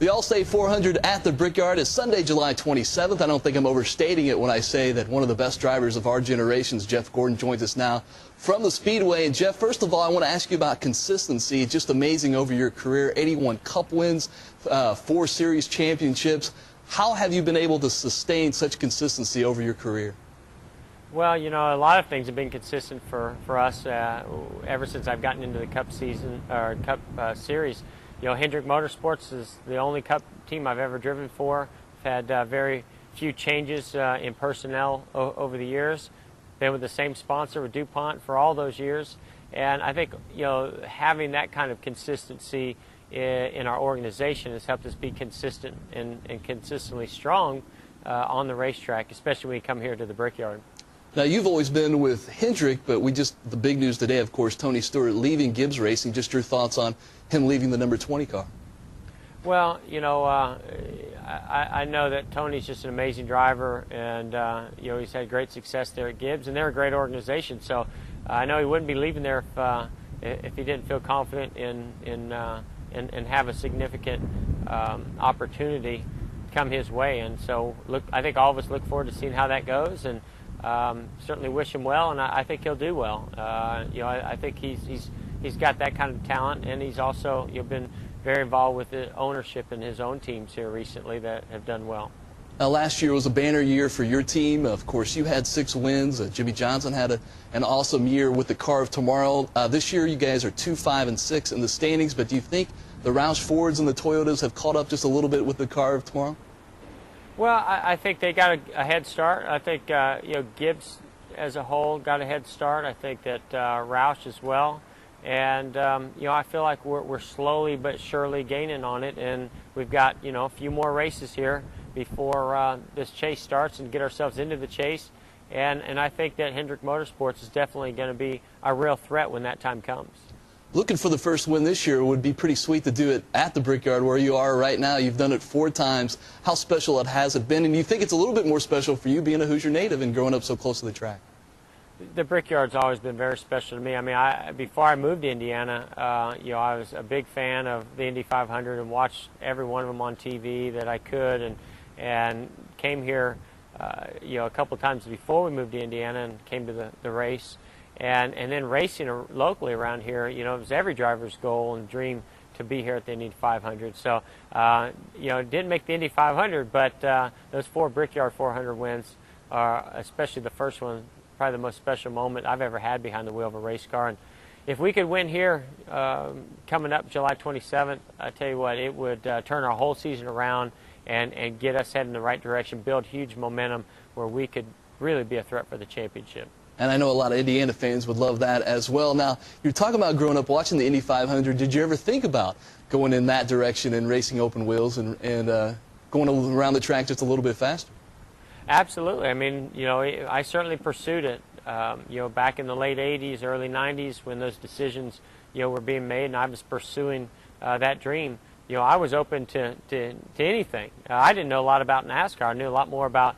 The All-State 400 at the Brickyard is Sunday, July 27th. I don't think I'm overstating it when I say that one of the best drivers of our generations, Jeff Gordon, joins us now from the Speedway. And Jeff, first of all, I want to ask you about consistency. Just amazing over your career. 81 Cup wins, 4 Series championships. How have you been able to sustain such consistency over your career? Well, you know, a lot of things have been consistent for us ever since I've gotten into the Cup season or Cup Series. You know, Hendrick Motorsports is the only Cup team I've ever driven for. I've had very few changes in personnel over the years. Been with the same sponsor, with DuPont, for all those years. And I think, you know, having that kind of consistency in our organization has helped us be consistent and consistently strong on the racetrack, especially when you come here to the Brickyard. Now, you've always been with Hendrick, but the big news today, of course, Tony Stewart leaving Gibbs Racing. Just your thoughts on him leaving the number 20 car? Well, you know, I know that Tony's just an amazing driver, and you know, he's had great success there at Gibbs, and they're a great organization. So I know he wouldn't be leaving there if he didn't feel confident in have a significant opportunity come his way. And so, I think all of us look forward to seeing how that goes, and certainly wish him well, and I think he'll do well. You know, I think he's got that kind of talent, and he's also, you know, been very involved with the ownership in his own teams here recently that have done well. Last year was a banner year for your team. Of course, you had 6 wins. Jimmy Johnson had an awesome year with the car of tomorrow. This year, you guys are 2, 5, and 6 in the standings. But do you think the Roush Fords and the Toyotas have caught up just a little bit with the car of tomorrow? Well, I think they got a head start. I think you know, Gibbs as a whole got a head start. I think that Roush as well, and you know, I feel like we're slowly but surely gaining on it, and we've got, you know, a few more races here before this chase starts and get ourselves into the chase, and I think that Hendrick Motorsports is definitely going to be a real threat when that time comes. Looking for the first win this year would be pretty sweet to do it at the Brickyard where you are right now. You've done it 4 times. How special has it been? And you think it's a little bit more special for you being a Hoosier native and growing up so close to the track? The Brickyard's always been very special to me. I mean, before I moved to Indiana, you know, I was a big fan of the Indy 500 and watched every one of them on TV that I could, and came here, you know, a couple times before we moved to Indiana and came to the race. And then racing locally around here, you know, it was every driver's goal and dream to be here at the Indy 500. So, you know, didn't make the Indy 500, but those 4 Brickyard 400 wins are, especially the first one, probably the most special moment I've ever had behind the wheel of a race car. And if we could win here coming up July 27th, I tell you what, it would turn our whole season around and get us heading in the right direction, build huge momentum where we could really be a threat for the championship. And I know a lot of Indiana fans would love that as well. Now, you're talking about growing up watching the Indy 500. Did you ever think about going in that direction and racing open wheels and going around the track just a little bit faster? Absolutely. I mean, you know, I certainly pursued it, you know, back in the late 80s, early 90s when those decisions, you know, were being made, and I was pursuing that dream. You know, I was open to anything. I didn't know a lot about NASCAR. I knew a lot more about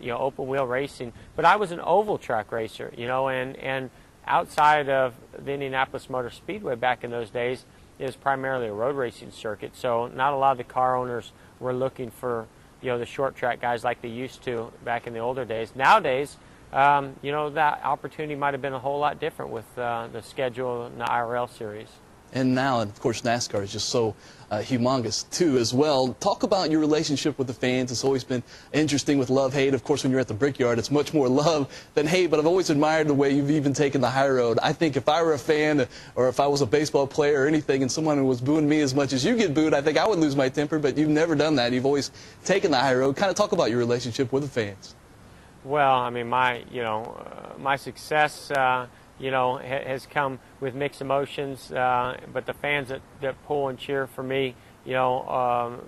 you know, open wheel racing, but I was an oval track racer, you know, and outside of the Indianapolis Motor Speedway back in those days, it was primarily a road racing circuit. So not a lot of the car owners were looking for, you know, the short track guys like they used to back in the older days. Nowadays, you know, that opportunity might have been a whole lot different with the schedule and the IRL series. And now, of course, NASCAR is just so humongous, too, as well. Talk about your relationship with the fans. It's always been interesting with love-hate. Of course, when you're at the Brickyard, it's much more love than hate, but I've always admired the way you've even taken the high road. I think if I were a fan or if I was a baseball player or anything and someone was booing me as much as you get booed, I think I would lose my temper, but you've never done that. You've always taken the high road. Kind of talk about your relationship with the fans. Well, I mean, my success, you know, has come with mixed emotions, but the fans that pull and cheer for me, you know,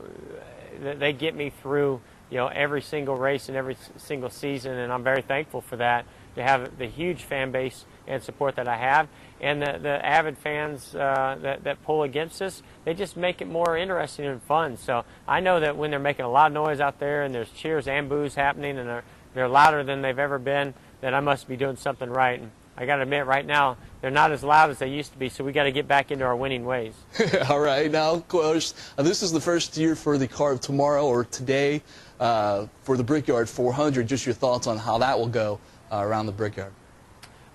they get me through, you know, every single race and every single season, and I'm very thankful for that, to have the huge fan base and support that I have. And the avid fans that pull against us, they just make it more interesting and fun. So I know that when they're making a lot of noise out there and there's cheers and boos happening and they're louder than they've ever been, that I must be doing something right. And I got to admit, right now they're not as loud as they used to be. So we got to get back into our winning ways. All right. Now, of course, this is the first year for the car tomorrow or today for the Brickyard 400. Just your thoughts on how that will go around the Brickyard.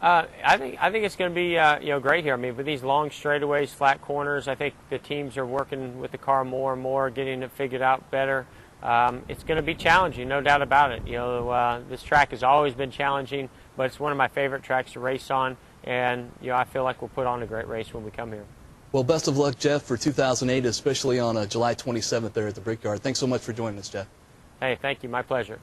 I think it's going to be great here. I mean, with these long straightaways, flat corners, I think the teams are working with the car more and more, getting it figured out better. It's going to be challenging, no doubt about it. This track has always been challenging, but it's one of my favorite tracks to race on, and I feel like we'll put on a great race when we come here. Well, best of luck, Jeff, for 2008, especially on July 27th there at the Brickyard. Thanks so much for joining us, Jeff. Hey, thank you. My pleasure.